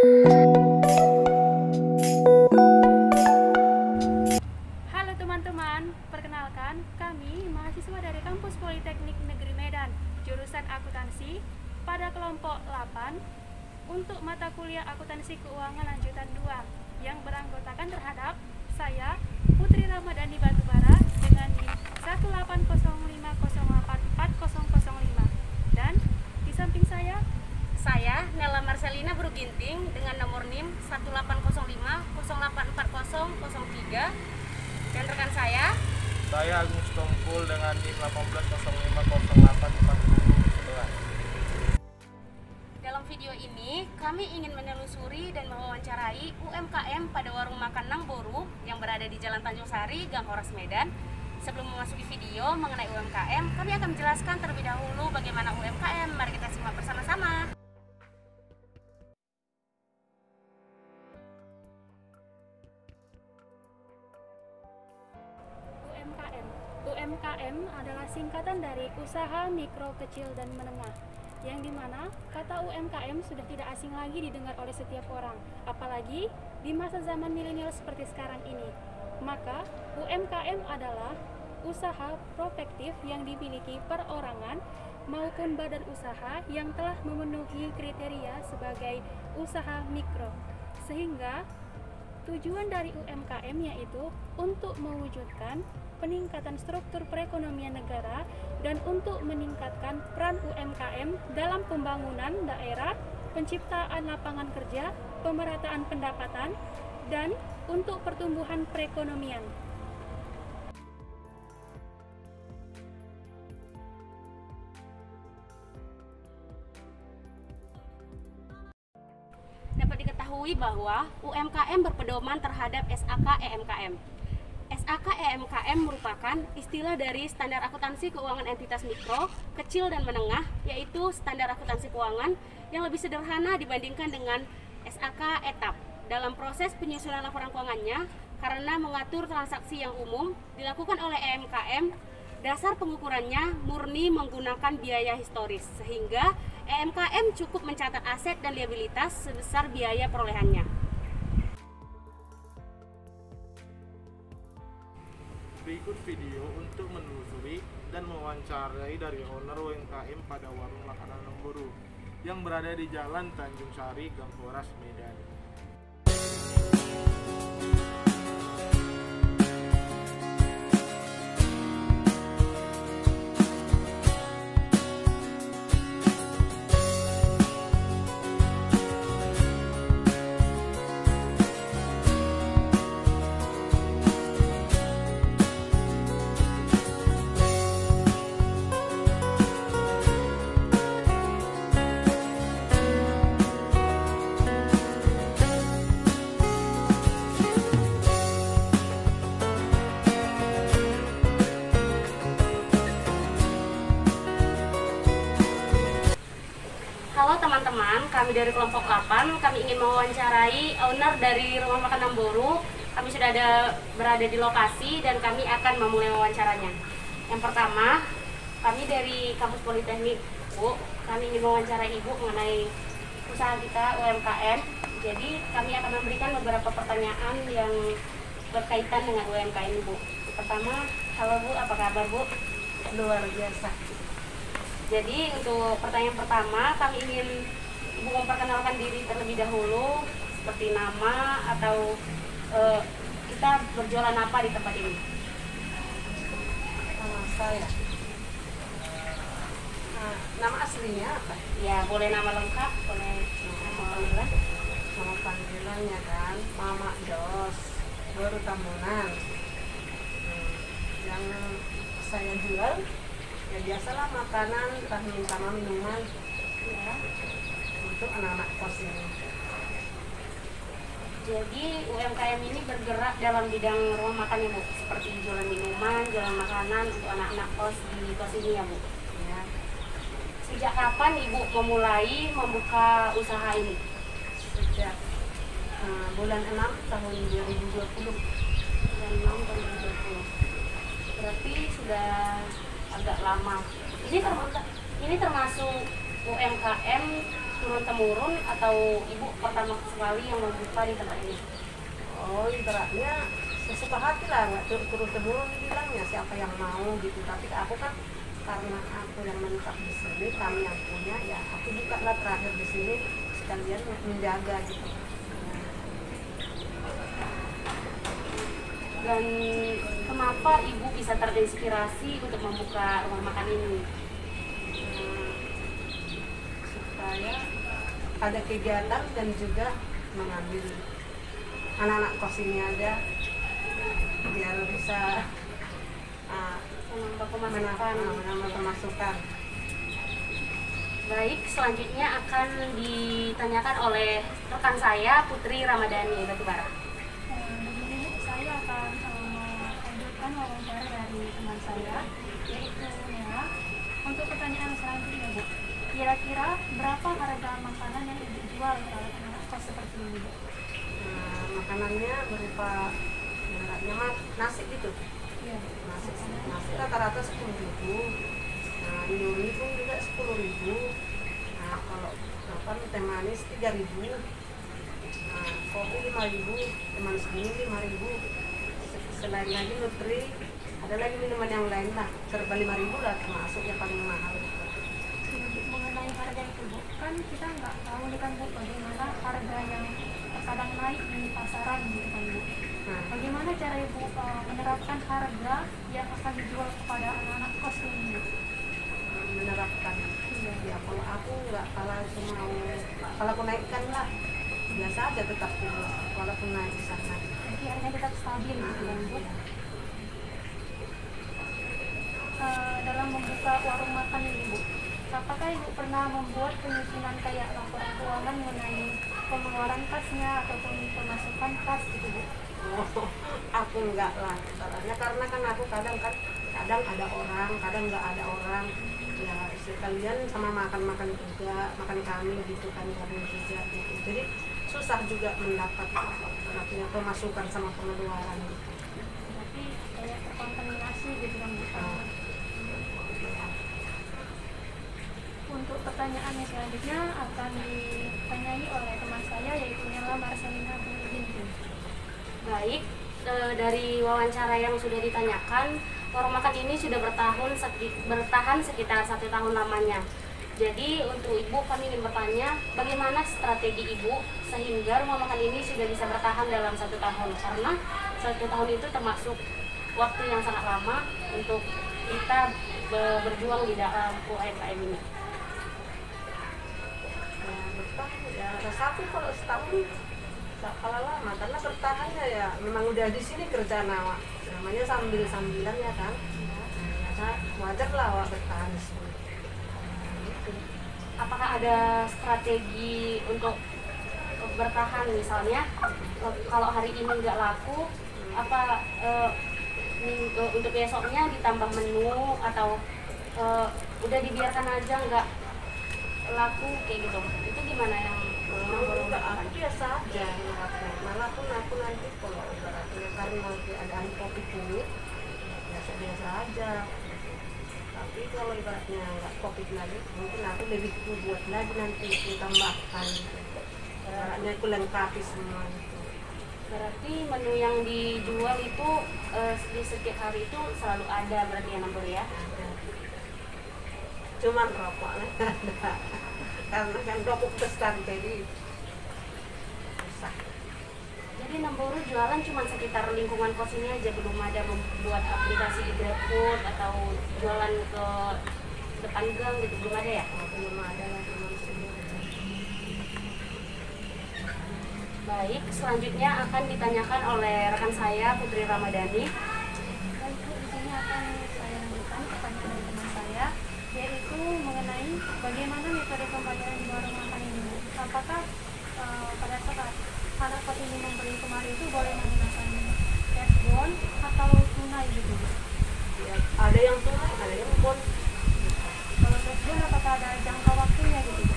Halo teman-teman, perkenalkan kami mahasiswa dari Kampus Politeknik Negeri Medan, jurusan akuntansi pada kelompok 8 untuk mata kuliah akuntansi keuangan lanjutan 2 yang beranggotakan terhadap saya, Putri Ramadhani Batubara dengan NIM 18050844005 dan di samping saya Nela Marcelina Bruginting dengan nomor NIM 18050844003 dan rekan saya Agus Tompul dengan NIM 1805084011. Dalam video ini, kami ingin menelusuri dan mewawancarai UMKM pada warung makan Nang Boru yang berada di Jalan Tanjung Sari, Gang Horas, Medan. Sebelum memasuki video mengenai UMKM, kami akan menjelaskan terlebih dahulu bagaimana UMKM. Mari kita simak bersama-sama. UMKM adalah singkatan dari usaha mikro, kecil, dan menengah, yang dimana kata UMKM sudah tidak asing lagi didengar oleh setiap orang, apalagi di masa zaman milenial seperti sekarang ini. Maka UMKM adalah usaha prospektif yang dimiliki perorangan maupun badan usaha yang telah memenuhi kriteria sebagai usaha mikro, sehingga tujuan dari UMKM yaitu untuk mewujudkan peningkatan struktur perekonomian negara dan untuk meningkatkan peran UMKM dalam pembangunan daerah, penciptaan lapangan kerja, pemerataan pendapatan, dan untuk pertumbuhan perekonomian. Dapat diketahui bahwa UMKM berpedoman terhadap SAK EMKM. SAK EMKM merupakan istilah dari standar akuntansi keuangan entitas mikro, kecil, dan menengah, yaitu standar akuntansi keuangan yang lebih sederhana dibandingkan dengan SAK etap. Dalam proses penyusunan laporan keuangannya, karena mengatur transaksi yang umum dilakukan oleh EMKM, dasar pengukurannya murni menggunakan biaya historis, sehingga EMKM cukup mencatat aset dan liabilitas sebesar biaya perolehannya. Berikut video untuk menelusuri dan mewawancarai dari owner UMKM pada warung makanan Nang Boru yang berada di Jalan Tanjung Sari, Gang Horas, Medan. Halo teman-teman, kami dari kelompok 8, kami ingin mewawancarai owner dari rumah makan Nang Boru. Kami sudah berada di lokasi dan kami akan memulai wawancaranya. Yang pertama, kami dari Kampus Politeknik, Bu. Kami ingin mewawancarai Ibu mengenai usaha kita UMKM. Jadi kami akan memberikan beberapa pertanyaan yang berkaitan dengan UMKM, Bu. Pertama, halo Bu, apa kabar Bu? Luar biasa. Jadi untuk pertanyaan pertama, kami ingin Ibu memperkenalkan diri terlebih dahulu, seperti nama atau kita berjualan apa di tempat ini. Nama saya. Nama aslinya apa? Ya, boleh nama lengkap, boleh nama panggilan. Nama panggilannya kan Mama Dos, Boru Tamunan. Yang saya jual ya biasalah makanan, sama minuman ya, untuk anak-anak kos ini. Jadi UMKM ini bergerak dalam bidang rumah makan ya Bu, seperti jualan minuman, jualan makanan untuk anak-anak kos di kos ini ya Bu. Ya, Sejak kapan Ibu memulai membuka usaha ini? sejak bulan 6 tahun 2020. Bulan 6 tahun 2020. Berarti sudah agak lama. Ini termasuk UMKM turun temurun atau ibu pertama sekali yang membuka di tempat ini? Oh, ibaratnya sesuka hati lah, nggak turun temurun bilangnya siapa yang mau gitu. Tapi aku kan karena aku yang menetap di sini, kami yang punya, ya aku buka lah terakhir di sini sekalian menjaga gitu. Dan kenapa ibu bisa terinspirasi untuk membuka rumah makan ini? Supaya ada kegiatan dan juga mengambil anak-anak kos ini aja biar bisa menambah pemasukan. Baik, selanjutnya akan ditanyakan oleh rekan saya Putri Ramadhani Batubara. Begini Bu, saya akan melanjutkan wawancara dari teman saya, yaitu ya, untuk pertanyaan selanjutnya Bu. Kira-kira berapa harga makanan yang Ibu jual kalau anak kos seperti ini Bu? Makanannya berupa ibaratnya nasi gitu. Iya. Nasi rata-rata 10.000. Indomie pun juga 10.000. Kalau teh manis 3.000. Kopi 5.000, teh manis kuning 5.000. Selain lagi nutri, ada lagi minuman yang lain lah, serba 5.000 lah termasuk yang paling mahal. Mengenai harga itu Bu, kan kita nggak tahu nih kan Bu bagaimana harga yang terkadang naik di pasaran gitu kan Bu. Bagaimana cara Ibu menerapkan harga yang akan dijual kepada anak-anak kos ini Bu? Menerapkan ya kalau aku nggak kalau aku naikkan lah biasa aja tetap dulu walaupun naik di sana. Jadi harganya tetap stabil gitu kan Bu. Dalam membuka warung makan ini Bu, apakah Ibu pernah membuat penyusunan kayak laporan keuangan mengenai pengeluaran kasnya ataupun pemasukan kas gitu Bu? Oh, aku enggak lah soalnya karena kan aku kadang ada orang, kadang nggak ada orang, ya sekalian sama makan juga, makan kami gitu kan kami juga gitu. Jadi susah juga mendapat artinya pemasukan sama pengeluaran gitu. Berarti kayak terkontaminasi gitu kan Bu. Untuk pertanyaan yang selanjutnya akan ditanyai oleh teman saya yaitu Nela Marcelina Binti. Baik, dari wawancara yang sudah ditanyakan, warung makan ini sudah bertahan sekitar 1 tahun lamanya. Jadi untuk Ibu kami ingin bertanya, bagaimana strategi Ibu sehingga rumah makan ini sudah bisa bertahan dalam 1 tahun? Karena 1 tahun itu termasuk waktu yang sangat lama untuk kita berjuang di dalam UMKM ini. Bertahan ya rasa aku kalau setahun tak kalah lama karena bertahannya ya memang udah di sini kerja namanya sambilan ya kan. Wajar lah awak bertahan di sini. Apakah ada strategi untuk bertahan, misalnya kalau hari ini nggak laku, apa untuk besoknya ditambah menu atau udah dibiarkan aja nggak laku kayak gitu? Itu gimana yang aku biasa aja malah pun aku nanti kalau ibaratnya karena keadaan covid ini biasa aja. Tapi kalau ibaratnya nggak covid lagi mungkin aku lebih buat lagi nanti tambahkan ibaratnya aku lengkapi semua gitu. Berarti menu yang dijual itu di setiap hari itu selalu ada berarti ya Nambur ya? Cuman rokok ada karena kan rokok besar jadi susah. Jadi Namburu jualan cuma sekitar lingkungan kos ini aja, belum ada membuat aplikasi di GrabFood atau jualan ke depan gang gitu, belum ada ya? Belum ada lah, cuma sini. Baik, selanjutnya akan ditanyakan oleh rekan saya Putri Ramadhani. Baik Bu, di sini akan saya lanjutkan pertanyaan dari teman saya, yaitu mengenai bagaimana metode pembayaran di warung makan ini Bu. Apakah pada saat anak kos ini membeli kemarin itu boleh menggunakan cash bond atau tunai gitu Bu? Ya, ada yang tunai, ada yang bon. Kalau cash bond apakah ada jangka waktunya gitu Bu?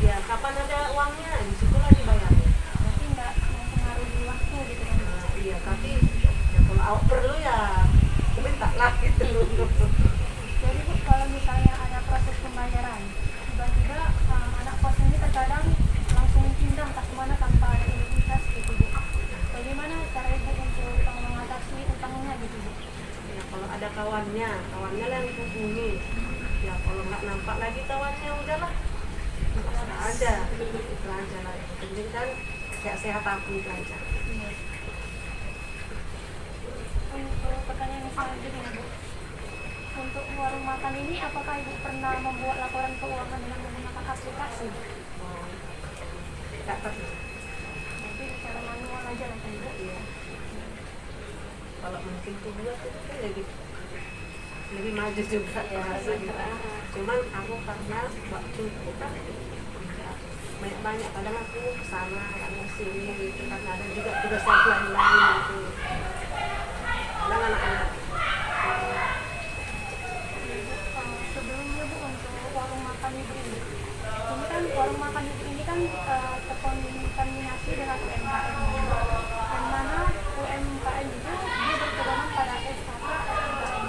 Ya kapan ada uangnya di situ lagi bayarnya. Berarti nggak mempengaruhi waktu gitu kan Bu? Iya tapi ya, kalau awak perlu ya aku minta lah gitu. Jadi Bu, kalau misalnya ada proses pembayaran tiba-tiba anak kos ini terkena kawannya lah yang hubungi. Ya kalau nggak nampak lagi kawannya udahlah, nggak ada, itu aja lah. Yang penting kan kayak sehat aku itu aja. Untuk pertanyaan yang selanjutnya, Bu. Untuk warung makan ini, apakah Ibu pernah membuat laporan keuangan dengan menggunakan aplikasi? Oh, nggak pernah. Jadi secara manual aja lah kan, Bu? Iya. Kalau mungkin kedua itu kan lebih maju juga bahasa gitu. Cuman aku karena waktu itu kan banyak kadang aku kesana kadang sini gitu, karena ada juga tugas lain-lain gitu. Kadang anak-anak Sebelumnya, Bu, untuk warung makan Ibu ini kan warung makan Ibu ini kan terkontaminasi dengan UMKM, yang mana UMKM itu dia berpedoman pada SKK UMKM.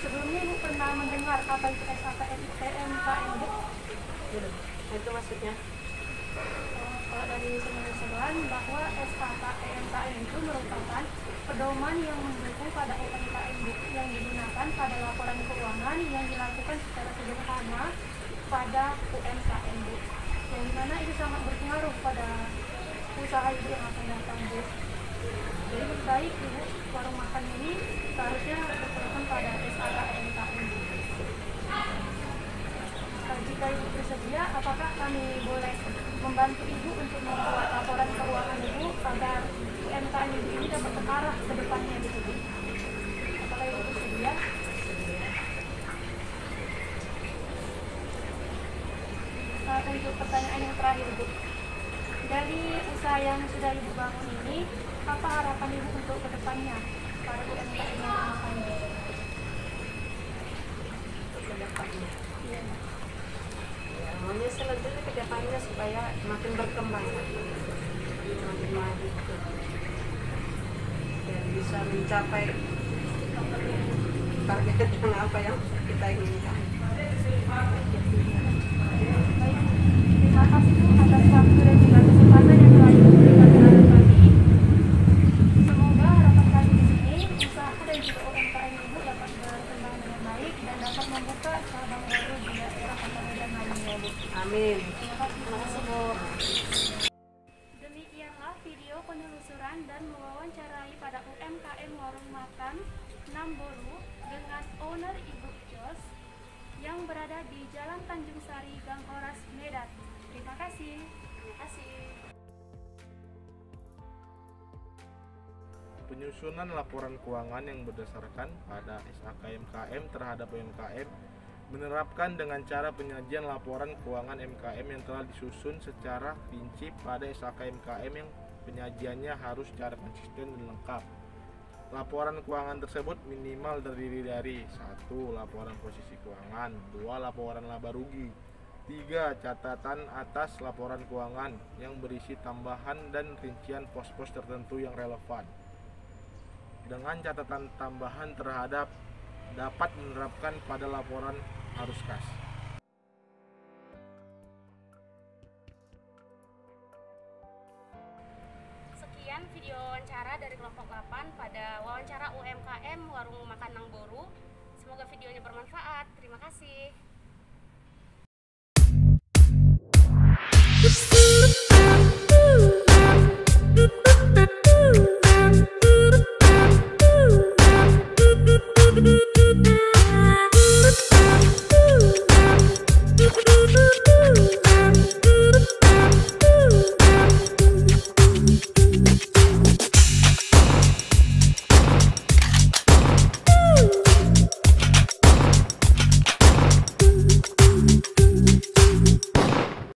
Sebelumnya Ibu pernah mendengar apa itu SKK UMKM, Bu? itu maksudnya. Kalau dari sebelah bahwa SKK UMKM itu merupakan pedoman yang mendukung pada UMKM yang digunakan pada laporan keuangan yang dilakukan secara sederhana pada UMKM, Bu. Yang dimana itu sangat berpengaruh pada usaha Ibu yang akan datang, Bu. Jadi lebih baik Ibu warung makan ini seharusnya berpedoman pada SKK UMKM, Bu. Jika Ibu bersedia, apakah kami boleh membantu Ibu untuk membuat laporan keuangan Ibu agar UMKM Ibu ini dapat terarah ke depannya gitu, Bu? Apakah Ibu bersedia? Untuk pertanyaan yang terakhir, Bu. Dari usaha yang sudah Ibu bangun ini, apa harapan Ibu untuk ke depannya para UMKM yang makan Ibu? Kedepannya. Iya. Ya, maunya selanjutnya ke depannya supaya makin berkembang lagi, makin maju dan bisa mencapai target yang apa yang kita inginkan. Baik, terima kasih Bu atas waktu dan juga kesempatan yang telah Ibu berikan kepada kami. Semoga harapan kami di sini, usaha dan juga UMKM Ibu dapat berkembang dengan baik dan dapat membuka cabang baru di daerah Kota Medan lainnya, Bu. Amin. Terima kasih, Bu. Demikianlah video penelusuran dan mewawancarai pada UMKM Warung Makan Namboru dengan owner Ibu Jos yang berada di Jalan Tanjung Sari, Gang Oras, Medan. Terima kasih. Terima kasih. Penyusunan laporan keuangan yang berdasarkan pada SKK MKM terhadap UMKM menerapkan dengan cara penyajian laporan keuangan MKM yang telah disusun secara rinci pada SKK MKM yang penyajiannya harus secara konsisten dan lengkap. Laporan keuangan tersebut minimal terdiri dari 1. Laporan posisi keuangan, 2. Laporan laba rugi, 3. Catatan atas laporan keuangan yang berisi tambahan dan rincian pos-pos tertentu yang relevan. Dengan catatan tambahan terhadap dapat menerapkan pada laporan arus kas. Sekian video wawancara dari kelompok 8 pada wawancara UMKM Warung Makan Namboru. Semoga videonya bermanfaat. Terima kasih.